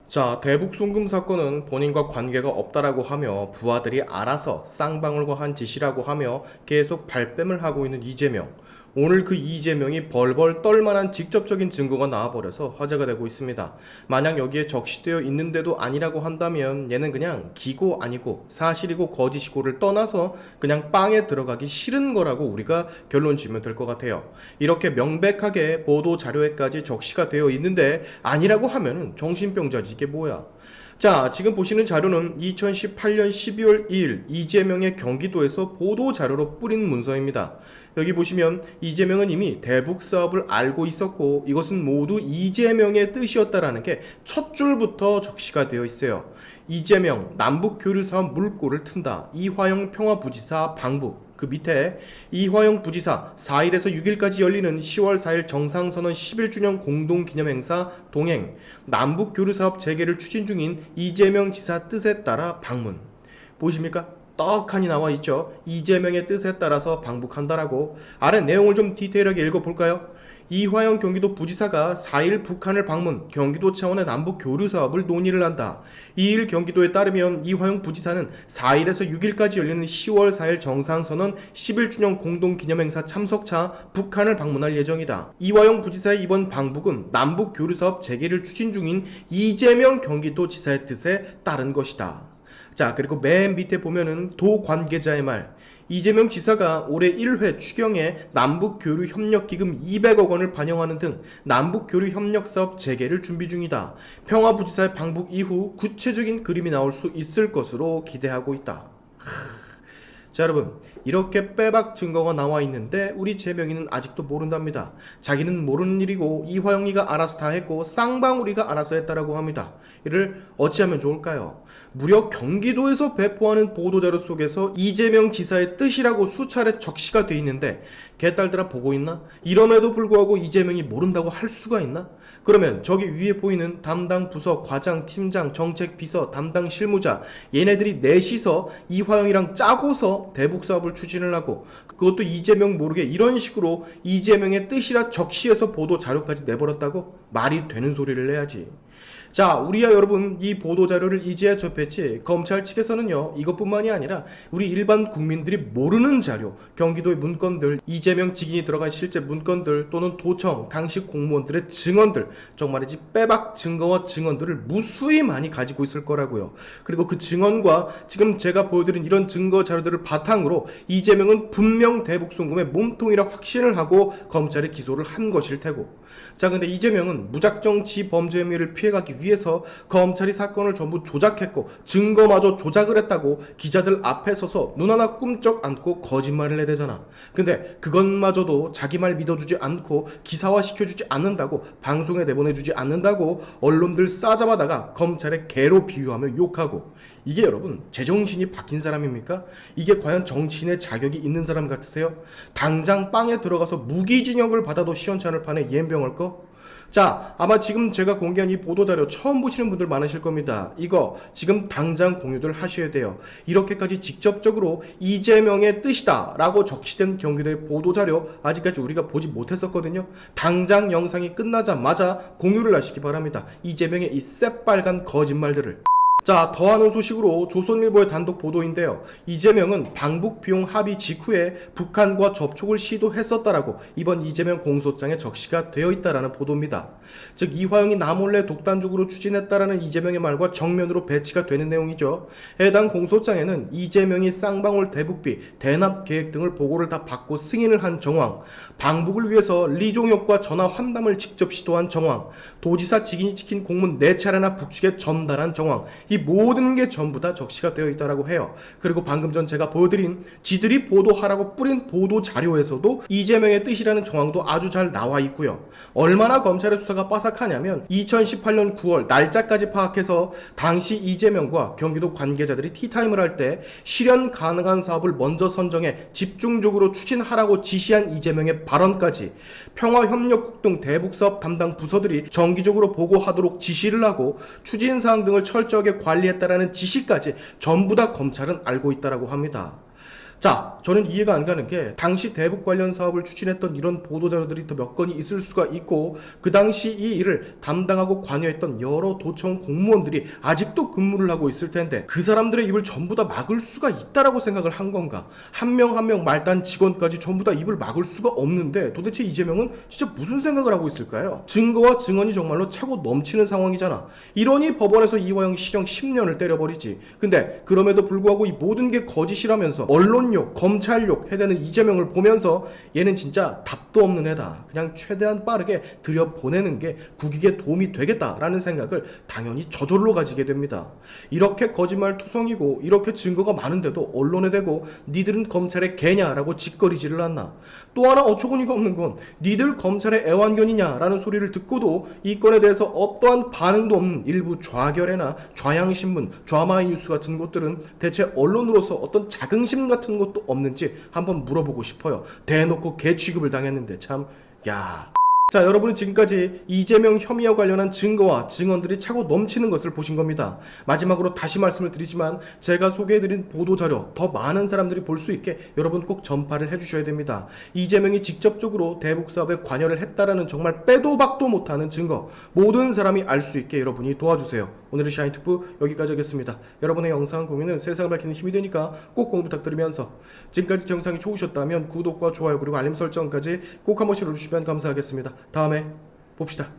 자, 대북 송금 사건은 본인과 관계가 없다라고 하며 부하들이 알아서 쌍방울과 한 짓이라고 하며 계속 발뺌을 하고 있는 이재명. 오늘 그 이재명이 벌벌 떨만한 직접적인 증거가 나와버려서 화제가 되고 있습니다. 만약 여기에 적시되어 있는데도 아니라고 한다면 얘는 그냥 기고 아니고 사실이고 거짓이고를 떠나서 그냥 빵에 들어가기 싫은 거라고 우리가 결론 지으면 될 것 같아요. 이렇게 명백하게 보도 자료에까지 적시가 되어 있는데 아니라고 하면은 정신병자지 이게 뭐야. 자, 지금 보시는 자료는 2018년 12월 2일 이재명의 경기도에서 보도 자료로 뿌린 문서입니다. 여기 보시면 이재명은 이미 대북 사업을 알고 있었고 이것은 모두 이재명의 뜻이었다라는 게 첫 줄부터 적시가 되어 있어요. 이재명 남북 교류 사업 물꼬를 튼다. 이화영 평화부지사 방북. 그 밑에 이화영 부지사 4일에서 6일까지 열리는 10월 4일 정상선언 11주년 공동기념행사 동행 남북교류사업 재개를 추진 중인 이재명 지사 뜻에 따라 방문. 보이십니까? 떡하니 나와 있죠. 이재명의 뜻에 따라서 방북한다라고. 아래 내용을 좀 디테일하게 읽어볼까요? 이화영 경기도 부지사가 4일 북한을 방문, 경기도 차원의 남북 교류 사업을 논의를 한다. 2일 경기도에 따르면 이화영 부지사는 4일에서 6일까지 열리는 10월 4일 정상선언 11주년 공동기념행사 참석차 북한을 방문할 예정이다. 이화영 부지사의 이번 방북은 남북 교류 사업 재개를 추진 중인 이재명 경기도 지사의 뜻에 따른 것이다. 자, 그리고 맨 밑에 보면은 도 관계자의 말. 이재명 지사가 올해 1회 추경에 남북교류협력기금 200억 원을 반영하는 등 남북교류협력사업 재개를 준비 중이다. 평화부지사의 방북 이후 구체적인 그림이 나올 수 있을 것으로 기대하고 있다. 자, 여러분, 이렇게 빼박 증거가 나와 있는데 우리 재명이는 아직도 모른답니다. 자기는 모르는 일이고 이화영이가 알아서 다 했고 쌍방울이가 알아서 했다라고 합니다. 이를 어찌하면 좋을까요? 무려 경기도에서 배포하는 보도자료 속에서 이재명 지사의 뜻이라고 수차례 적시가 돼 있는데 개딸들아 보고 있나? 이럼에도 불구하고 이재명이 모른다고 할 수가 있나? 그러면 저기 위에 보이는 담당 부서 과장, 팀장, 정책 비서, 담당 실무자 얘네들이 넷이서 이화영이랑 짜고서 대북 사업을 추진을 하고 그것도 이재명 모르게 이런 식으로 이재명의 뜻이라 적시해서 보도 자료까지 내버렸다고? 말이 되는 소리를 해야지. 자, 우리야 여러분 이 보도자료를 이제야 접했지 검찰 측에서는요 이것뿐만이 아니라 우리 일반 국민들이 모르는 자료, 경기도의 문건들, 이재명 직인이 들어간 실제 문건들 또는 도청, 당시 공무원들의 증언들, 정말이지 빼박 증거와 증언들을 무수히 많이 가지고 있을 거라고요. 그리고 그 증언과 지금 제가 보여드린 이런 증거 자료들을 바탕으로 이재명은 분명 대북 송금의 몸통이라 확신을 하고 검찰에 기소를 한 것일 테고. 자, 근데 이재명은 무작정치 범죄 혐의를 피해가기 위해서 검찰이 사건을 전부 조작했고 증거마저 조작을 했다고 기자들 앞에 서서 눈 하나 꿈쩍 않고 거짓말을 해대잖아. 근데 그것마저도 자기 말 믿어주지 않고 기사화 시켜주지 않는다고, 방송에 내보내주지 않는다고 언론들 싸잡아다가 검찰의 개로 비유하며 욕하고. 이게 여러분 제정신이 박힌 사람입니까? 이게 과연 정치인의 자격이 있는 사람 같으세요? 당장 빵에 들어가서 무기징역을 받아도 시원찮을 판에 이엠병할 거? 자, 아마 지금 제가 공개한 이 보도자료 처음 보시는 분들 많으실 겁니다. 이거 지금 당장 공유들 하셔야 돼요. 이렇게까지 직접적으로 이재명의 뜻이다 라고 적시된 경기도의 보도자료 아직까지 우리가 보지 못했었거든요. 당장 영상이 끝나자마자 공유를 하시기 바랍니다. 이재명의 이 새빨간 거짓말들을. 자, 더하는 소식으로 조선일보의 단독 보도인데요. 이재명은 방북 비용 합의 직후에 북한과 접촉을 시도했었다라고 이번 이재명 공소장에 적시가 되어 있다라는 보도입니다. 즉 이화영이 나몰래 독단적으로 추진했다라는 이재명의 말과 정면으로 배치가 되는 내용이죠. 해당 공소장에는 이재명이 쌍방울 대북비, 대납 계획 등을 보고를 다 받고 승인을 한 정황, 방북을 위해서 리종혁과 전화 환담을 직접 시도한 정황, 도지사 직인이 찍힌 공문 4차례나 북측에 전달한 정황, 이 모든 게 전부 다 적시가 되어 있다고 해요. 그리고 방금 전 제가 보여드린 지들이 보도하라고 뿌린 보도 자료에서도 이재명의 뜻이라는 정황도 아주 잘 나와 있고요. 얼마나 검찰의 수사가 빠삭하냐면 2018년 9월 날짜까지 파악해서 당시 이재명과 경기도 관계자들이 티타임을 할 때 실현 가능한 사업을 먼저 선정해 집중적으로 추진하라고 지시한 이재명의 발언까지 평화협력국 등 대북사업 담당 부서들이 정기적으로 보고하도록 지시를 하고 추진사항 등을 철저하게 관리했다라는 지시까지 전부 다 검찰은 알고 있다라고 합니다. 자, 저는 이해가 안 가는 게 당시 대북 관련 사업을 추진했던 이런 보도자료들이 더 몇 건이 있을 수가 있고 그 당시 이 일을 담당하고 관여했던 여러 도청 공무원들이 아직도 근무를 하고 있을 텐데 그 사람들의 입을 전부 다 막을 수가 있다라고 생각을 한 건가? 한 명 한 명 말단 직원까지 전부 다 입을 막을 수가 없는데 도대체 이재명은 진짜 무슨 생각을 하고 있을까요? 증거와 증언이 정말로 차고 넘치는 상황이잖아. 이러니 법원에서 이화영 실형 10년을 때려버리지. 근데 그럼에도 불구하고 이 모든 게 거짓이라면서 언론욕, 검찰욕 해대는 이재명을 보면서 얘는 진짜 답도 없는 애다. 그냥 최대한 빠르게 들여보내는 게 국익에 도움이 되겠다라는 생각을 당연히 저절로 가지게 됩니다. 이렇게 거짓말 투성이고 이렇게 증거가 많은데도 언론에 대고 니들은 검찰의 개냐라고 짓거리지를 않나. 또 하나 어처구니가 없는 건 니들 검찰의 애완견이냐라는 소리를 듣고도 이 건에 대해서 어떠한 반응도 없는 일부 좌결해나 좌양신문, 좌마이뉴스 같은 곳들은 대체 언론으로서 어떤 자긍심 같은 것도 없는지 한번 물어보고 싶어요. 대놓고 개취급을 당했는데 참, 야. 자, 여러분은 지금까지 이재명 혐의와 관련한 증거와 증언들이 차고 넘치는 것을 보신 겁니다. 마지막으로 다시 말씀을 드리지만 제가 소개해드린 보도자료 더 많은 사람들이 볼 수 있게 여러분 꼭 전파를 해주셔야 됩니다. 이재명이 직접적으로 대북 사업에 관여를 했다라는 정말 빼도 박도 못하는 증거 모든 사람이 알 수 있게 여러분이 도와주세요. 오늘의 샤인투프 여기까지 하겠습니다. 여러분의 영상 공유는 세상을 밝히는 힘이 되니까 꼭 공유 부탁드리면서 지금까지 영상이 좋으셨다면 구독과 좋아요 그리고 알림 설정까지 꼭 한 번씩 눌러주시면 감사하겠습니다. 다음에 봅시다.